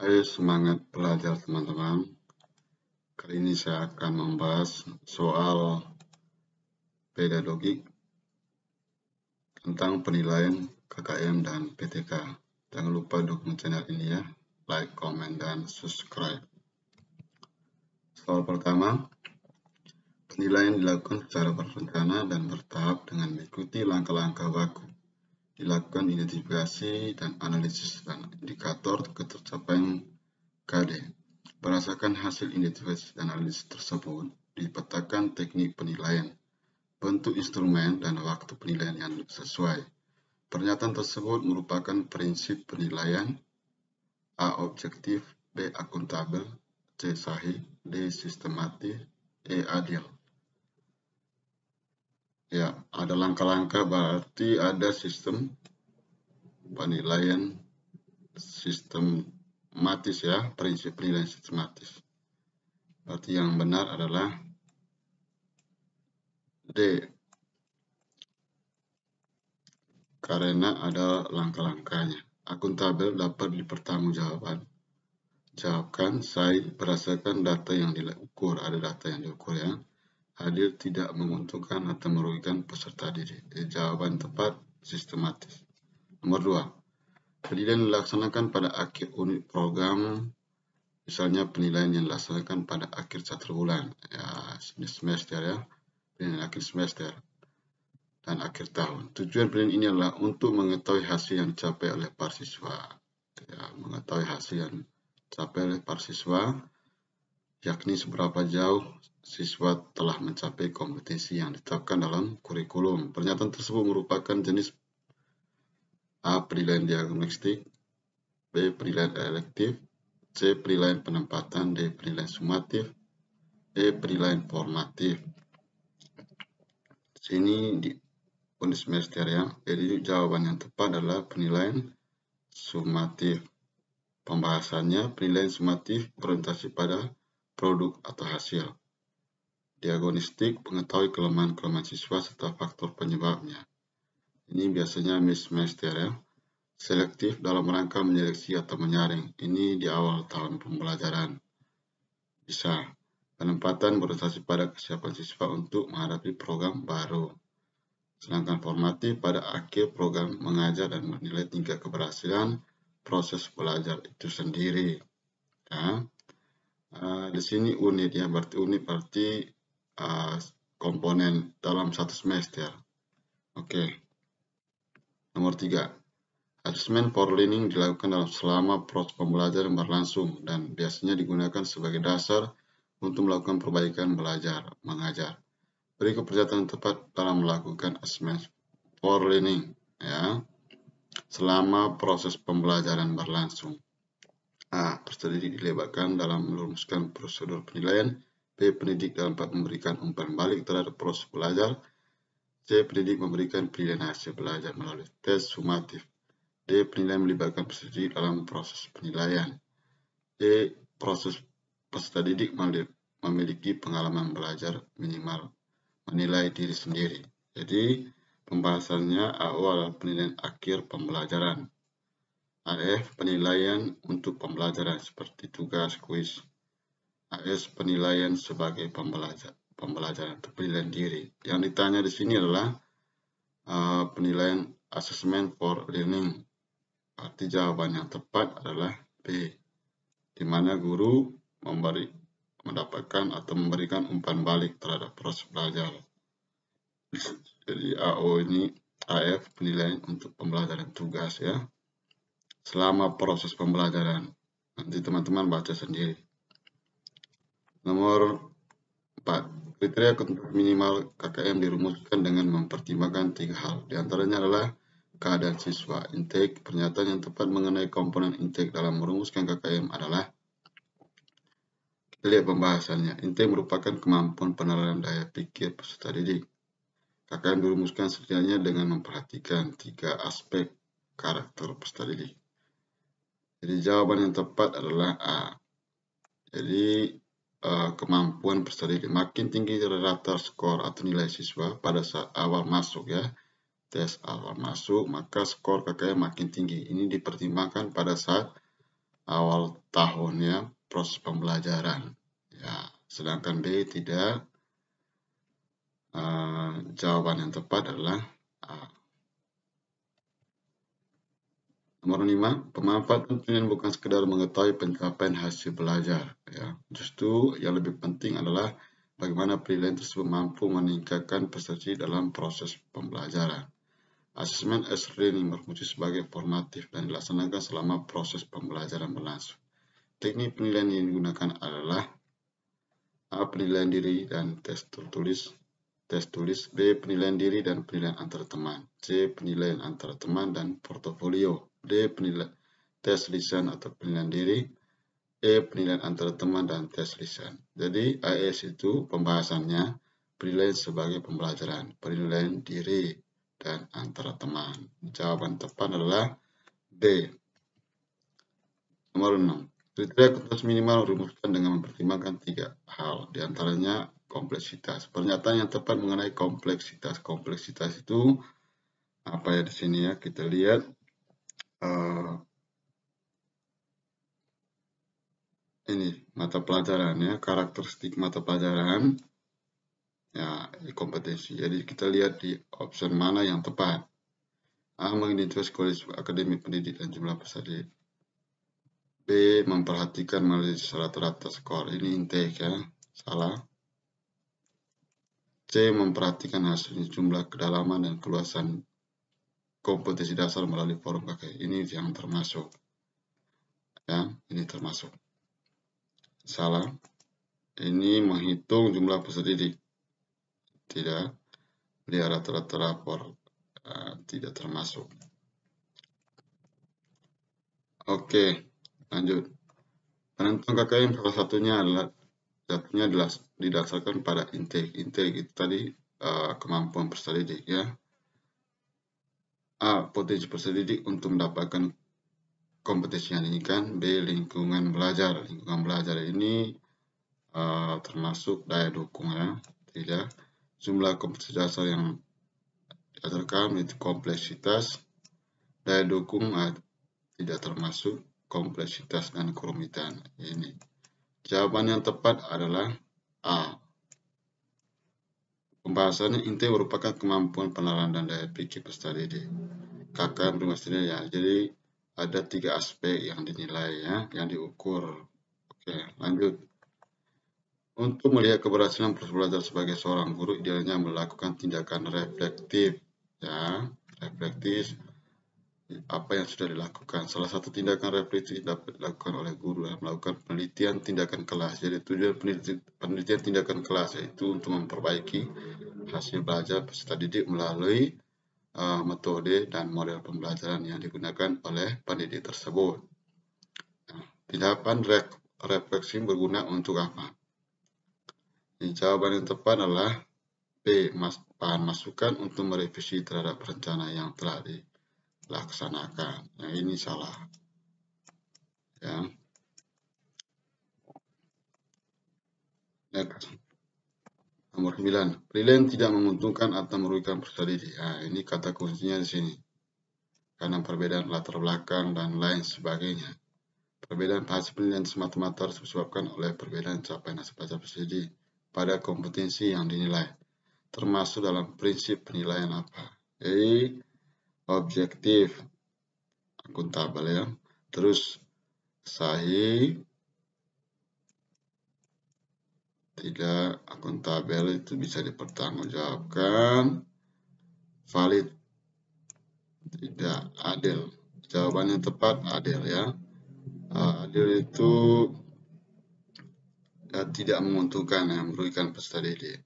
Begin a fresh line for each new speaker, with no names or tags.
Ayo semangat belajar teman-teman. Kali ini saya akan membahas soal pedagogi tentang penilaian KKM dan PTK. Jangan lupa dukung channel ini ya, like, comment, dan subscribe. Soal pertama, penilaian dilakukan secara berencana dan bertahap dengan mengikuti langkah-langkah baku. Dilakukan identifikasi dan analisis dan indikator ketercapaian KD. Berdasarkan hasil identifikasi dan analisis tersebut, dipetakan teknik penilaian, bentuk instrumen, dan waktu penilaian yang sesuai. Pernyataan tersebut merupakan prinsip penilaian: A. Objektif, B. Akuntabel, C. Sahih, D. Sistematis, E. Adil. Ya, ada langkah-langkah, berarti ada sistem penilaian sistematis ya, prinsip penilaian sistematis. Berarti yang benar adalah D, karena ada langkah-langkahnya. Akuntabel dapat dipertanggungjawabkan. Sahih berdasarkan data yang diukur, ada data yang diukur ya. Adil tidak menguntungkan atau merugikan peserta didik. Jawaban tepat sistematis. Nomor 2. Penilaian dilaksanakan pada akhir unit program, misalnya penilaian yang dilaksanakan pada akhir 1 bulan, ya semester ya, penilaian akhir semester dan akhir tahun. Tujuan penilaian ini adalah untuk mengetahui hasil yang dicapai oleh para siswa. Ya, mengetahui hasil yang dicapai oleh para siswa, yakni seberapa jauh siswa telah mencapai kompetensi yang ditetapkan dalam kurikulum. Pernyataan tersebut merupakan jenis A. Penilaian diagnostik, B. Penilaian elektif, C. Penilaian penempatan, D. Penilaian sumatif, E. Penilaian formatif. Sini di unit semester ya. Jadi jawaban yang tepat adalah penilaian sumatif. Pembahasannya, penilaian sumatif berorientasi pada produk atau hasil. Diagnostik mengetahui kelemahan-kelemahan siswa serta faktor penyebabnya. Ini biasanya mid semester ya. Selektif dalam rangka menyeleksi atau menyaring. Ini di awal tahun pembelajaran. Bisa. Penempatan berorientasi pada kesiapan siswa untuk menghadapi program baru. Sedangkan formatif pada akhir program mengajar dan menilai tingkat keberhasilan proses belajar itu sendiri. Ya. Di sini unit ya, berarti komponen dalam 1 semester. Oke. Nomor 3. Assessment for learning dilakukan selama proses pembelajaran berlangsung dan biasanya digunakan sebagai dasar untuk melakukan perbaikan belajar mengajar. Berikut pernyataan tepat dalam melakukan assessment for learning ya, selama proses pembelajaran berlangsung. A. Peserta didik dilibatkan dalam merumuskan prosedur penilaian. B. Pendidik dapat memberikan umpan balik terhadap proses belajar. C. Pendidik memberikan penilaian hasil belajar melalui tes sumatif. D. Penilaian melibatkan peserta didik dalam proses penilaian. E. Proses peserta didik memiliki pengalaman belajar minimal menilai diri sendiri. Jadi pembahasannya awal penilaian akhir pembelajaran. AF penilaian untuk pembelajaran seperti tugas, kuis. AS penilaian sebagai pembelajaran untuk penilaian diri. Yang ditanya di sini adalah penilaian assessment for learning. Arti jawaban yang tepat adalah B, di mana guru mendapatkan atau memberikan umpan balik terhadap proses belajar. Jadi AO ini AF penilaian untuk pembelajaran tugas ya, selama proses pembelajaran. Nanti teman-teman baca sendiri. Nomor 4. Kriteria ketentuan minimal KKM dirumuskan dengan mempertimbangkan 3 hal. Di antaranya adalah keadaan siswa. Intake. Pernyataan yang tepat mengenai komponen intake dalam merumuskan KKM adalah, kita lihat pembahasannya. Intake merupakan kemampuan penerapan daya pikir peserta didik. KKM dirumuskan setidaknya dengan memperhatikan 3 aspek karakter peserta didik. Jadi jawaban yang tepat adalah A. Jadi kemampuan peserta didik makin tinggi rata skor atau nilai siswa pada saat awal masuk ya, tes awal masuk, maka skor KKM makin tinggi. Ini dipertimbangkan pada saat awal tahun ya, proses pembelajaran. Ya, sedangkan B tidak. Jawaban yang tepat adalah A. Nomor 5, pemanfaatan penilaian bukan sekedar mengetahui pencapaian hasil belajar. Ya. Justru yang lebih penting adalah bagaimana penilaian tersebut mampu meningkatkan prestasi dalam proses pembelajaran. Asesmen as learning berfungsi sebagai formatif dan dilaksanakan selama proses pembelajaran berlangsung. Teknik penilaian yang digunakan adalah A. Penilaian diri dan tes tulis, B. Penilaian diri dan penilaian antar teman, C. Penilaian antar teman dan portofolio, D. Penilaian tes lisan atau penilaian diri, E. Penilaian antar teman dan tes lisan. Jadi AS itu pembahasannya penilaian sebagai pembelajaran, penilaian diri dan antara teman. Jawaban tepat adalah B. Nomor 6. Kriteria kompleksitas minimal rumuskan dengan mempertimbangkan 3 hal, diantaranya kompleksitas. Pernyataan yang tepat mengenai kompleksitas. Kompleksitas itu apa ya di sini ya? Kita lihat ini mata pelajaran ya, karakteristik mata pelajaran ya, kompetensi. Jadi kita lihat di option mana yang tepat. A. Mengidentifikasi kualitas akademik pendidik dan jumlah peserta didik. B. Memperhatikan analisis rata-rata skor. Ini intake ya, salah. C. Memperhatikan hasil jumlah, kedalaman, dan keluasan kompetensi dasar melalui forum KKI. Ini yang termasuk. Ya, ini termasuk. Salah. Ini menghitung jumlah peserta didik. Tidak. Lihat rata-rata rapor. Tidak termasuk. Oke, lanjut. Penentuan KKM salah satunya adalah didasarkan pada intake. Intake itu tadi kemampuan peserta didik ya. A. Potensi peserta didik untuk mendapatkan kompetensi yang diinginkan. B. Lingkungan belajar. Lingkungan belajar ini termasuk daya dukung ya. Tidak. Jumlah kompetensi dasar yang diajarkan itu kompleksitas. Daya dukung tidak termasuk kompleksitas dan kerumitan. Ini. Jawaban yang tepat adalah A. Pembahasannya inti merupakan kemampuan penerapan dan daya pikir peserta didik. KKM bermaksudnya ya. Jadi ada 3 aspek yang dinilai ya, yang diukur. Oke, lanjut. Untuk melihat keberhasilan proses belajar sebagai seorang guru, idealnya melakukan tindakan reflektif ya, reflektif apa yang sudah dilakukan. Salah satu tindakan refleksi dapat dilakukan oleh guru adalah melakukan penelitian tindakan kelas. Jadi tujuan penelitian tindakan kelas yaitu untuk memperbaiki hasil belajar peserta didik melalui metode dan model pembelajaran yang digunakan oleh pendidik tersebut. Nah, tindakan refleksi berguna untuk apa? Jawaban yang tepat adalah B. Bahan masukan untuk merevisi terhadap rencana yang telah dilaksanakan. Yang ini salah. Ya. Next. Nomor 9. Penilaian tidak menguntungkan atau merugikan peserta didik. Nah, ini kata kuncinya di sini. Karena perbedaan latar belakang dan lain sebagainya. Perbedaan hasil penilaian semata-mata harus disebabkan oleh perbedaan capaian hasil belajar peserta didik pada kompetensi yang dinilai. Termasuk dalam prinsip penilaian apa? Jadi, objektif, akuntabel ya. Terus, sahih, tidak akuntabel itu bisa dipertanggungjawabkan, valid, tidak adil. Jawabannya tepat adil ya. Adil itu tidak menguntungkan, merugikan peserta didik.